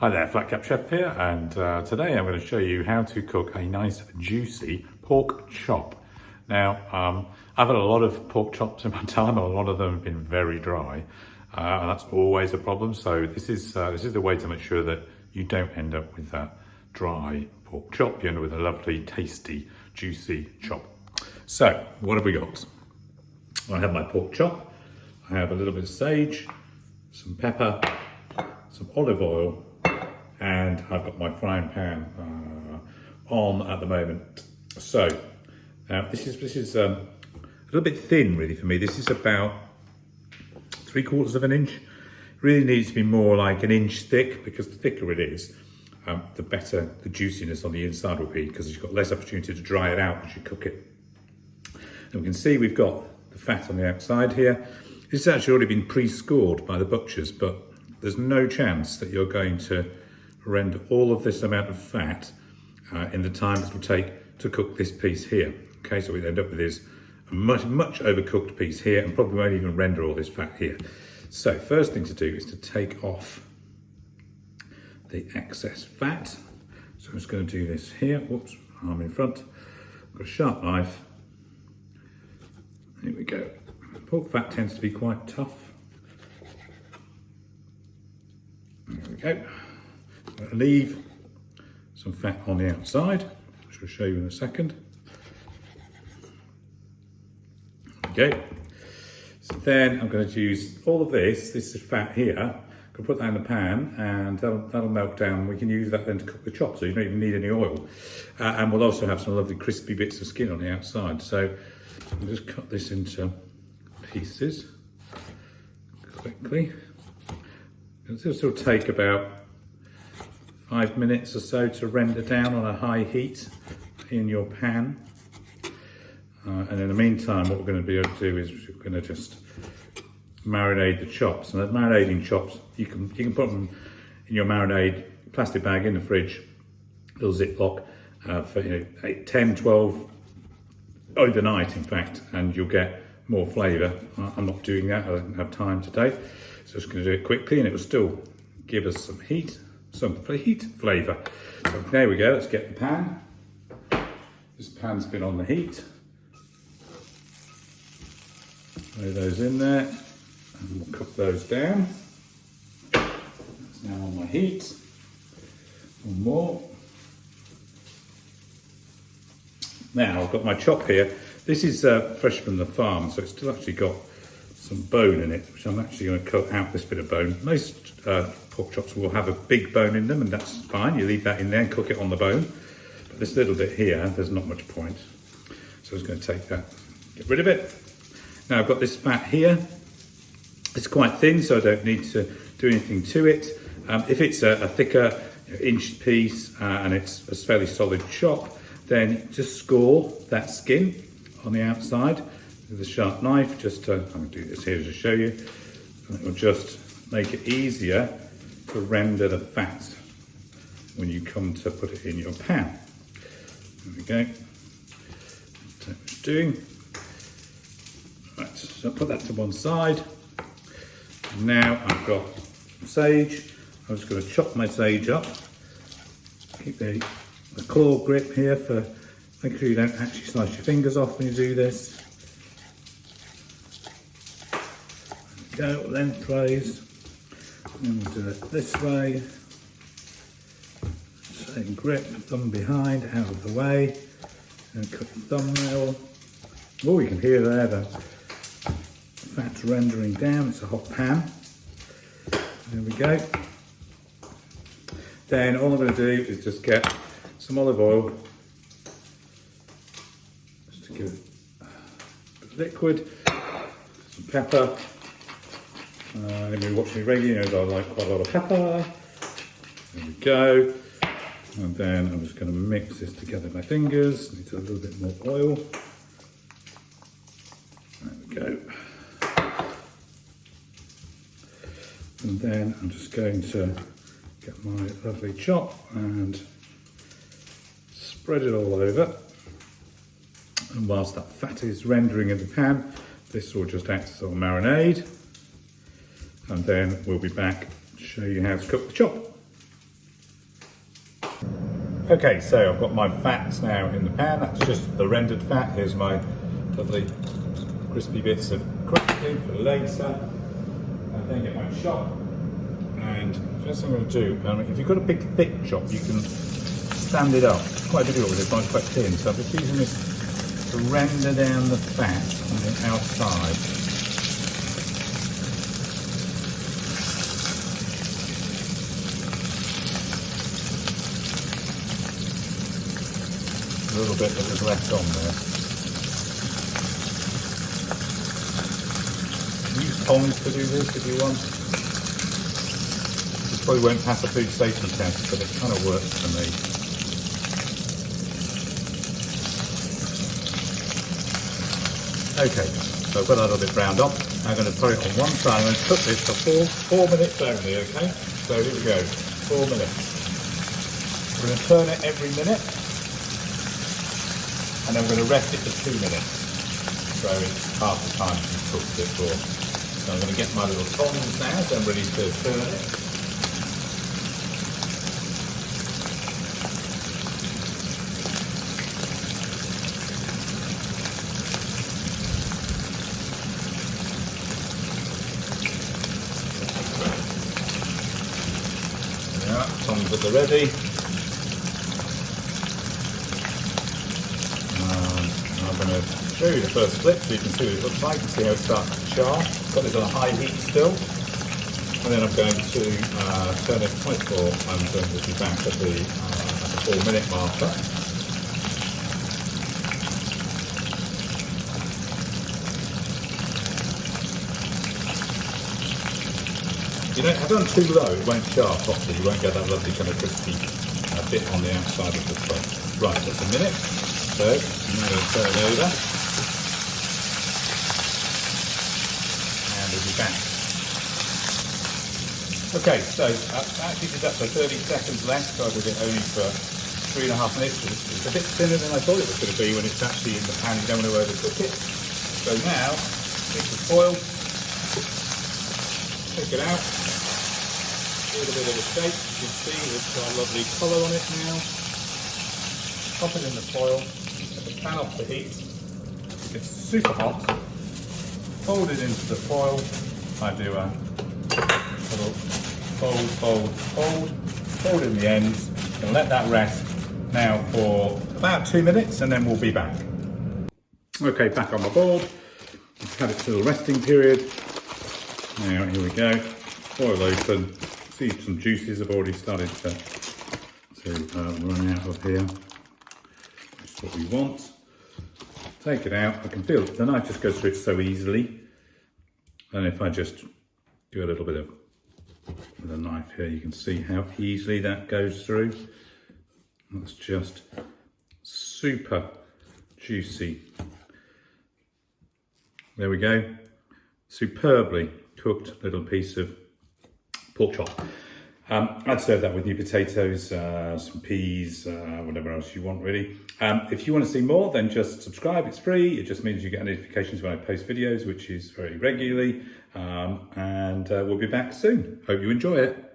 Hi there, Flat Cap Chef here, and today I'm going to show you how to cook a nice juicy pork chop. Now, I've had a lot of pork chops in my time, and a lot of them have been very dry, and that's always a problem. So this is the way to make sure that you don't end up with that dry pork chop. You end up with a lovely, tasty, juicy chop. So what have we got? I have my pork chop. I have a little bit of sage, some pepper, some olive oil, and I've got my frying pan on at the moment. So now this is a little bit thin really for me. This is about 3/4 of an inch. It really needs to be more like an inch thick, because the thicker it is, the better the juiciness on the inside will be, because you've got less opportunity to dry it out as you cook it. And we can see we've got the fat on the outside here. This has actually already been pre-scored by the butchers, but there's no chance that you're going to render all of this amount of fat in the time it will take to cook this piece here. Okay, so we end up with this much overcooked piece here, and probably won't even render all this fat here. So first thing to do is to take off the excess fat. So I'm just going to do this here. Whoops, arm in front. I've got a sharp knife. Here we go. Pork fat tends to be quite tough. There we go. I'm going to leave some fat on the outside, which I'll show you in a second. Okay. So then I'm going to use all of this is fat here. I'm going to put that in the pan, and that'll melt down. We can use that then to cook the chop, so you don't even need any oil. And we'll also have some lovely crispy bits of skin on the outside. So I'll just cut this into pieces quickly. This will take about 5 minutes or so to render down on a high heat in your pan. And in the meantime, what we're going to be able to do is we're going to just marinate the chops. And the marinating chops, you can put them in your marinade plastic bag in the fridge, little Ziploc, for 8, 10, 12, overnight in fact, and you'll get more flavour. I'm not doing that, I don't have time today. So I'm just going to do it quickly, and it will still give us some heat, flavour. So there we go, let's get the pan. This pan's been on the heat. Throw those in there, and we'll cook those down. It's now on my heat. One more. Now I've got my chop here. This is fresh from the farm, so it's still actually got some bone in it, which I'm actually going to cut out this bit of bone. Most pork chops will have a big bone in them, and that's fine. You leave that in there and cook it on the bone. But this little bit here, there's not much point. So I'm just going to take that, get rid of it. Now I've got this fat here. It's quite thin, so I don't need to do anything to it. If it's a thicker inch piece and it's a fairly solid chop, then just score that skin on the outside with a sharp knife. Just I'm going to do this here to show you. And it will just make it easier to render the fat when you come to put it in your pan. There we go. That's what it's doing. Right, so I'll put that to one side. Now I've got some sage. I'm just going to chop my sage up. Keep the claw grip here for make sure you don't actually slice your fingers off when you do this. There we go, lengthways. Then we'll do it this way. Same grip, thumb behind, out of the way. And cut the thumbnail. Oh, you can hear there the fat's rendering down. It's a hot pan. There we go. Then all I'm going to do is just get some olive oil, just to give it a bit of liquid, some pepper. If you watch me regularly, you know I like quite a lot of pepper. There we go. And then I'm just going to mix this together with my fingers. Need a little bit more oil. There we go. And then I'm just going to get my lovely chop and spread it all over. And whilst that fat is rendering in the pan, this will just act as a little marinade. And then we'll be back to show you how to cook the chop. Okay, so I've got my fats now in the pan. That's just the rendered fat. Here's my lovely crispy bits of crunchy for later. And then get my chop. And first thing I'm going to do, if you've got a big thick chop, you can stand it up. It's quite difficult with this one, it's quite thin. So I'm just using this to render down the fat on the outside. A little bit that was left on there. Use tongs to do this if you want. This probably won't pass a food safety test, but it kind of works for me. Okay, so I've got that a little bit browned up. I'm going to put it on one side. I'm going to cook this for four minutes only, okay? So here we go, 4 minutes. We're going to turn it every minute. And then we're going to rest it for 2 minutes. So it's half the time you've cooked it for. So I'm going to get my little tongs now, so I'm ready to turn it. Yeah, tongs at the ready. I'm going to show you the first flip so you can see what it looks like and see how it starts to char. Got this on a high heat still. And then I'm going to turn it 24. I'm going to be back at the 4 minute marker. You don't have it on too low, it won't char properly. You won't get that lovely kind of crispy bit on the outside of the top. Right, that's a minute. So, I'm now going to turn it over, and we'll be back. Okay, so I actually did that for 30 seconds less, so I did it only for 3.5 minutes. It's a bit thinner than I thought it was going to be when it's actually in the pan. You don't want to overcook it. So now, take the foil, take it out, give it a bit of a shake. You can see it's got a lovely colour on it now. Pop it in the foil. Pan off the heat, it's super hot, fold it into the foil. I do a little fold in the ends, and let that rest now for about 2 minutes and then we'll be back. Okay, back on my board, it's had its little resting period. Now here we go, foil open, see some juices have already started to run out of here. That's what we want. Take it out. I can feel the knife just goes through it so easily. And if I just do a little bit of with a knife here, you can see how easily that goes through. That's just super juicy. There we go. Superbly cooked little piece of pork chop. I'd serve that with new potatoes, some peas, whatever else you want really. If you want to see more, then just subscribe, it's free. It just means you get notifications when I post videos, which is very regularly. And we'll be back soon. Hope you enjoy it.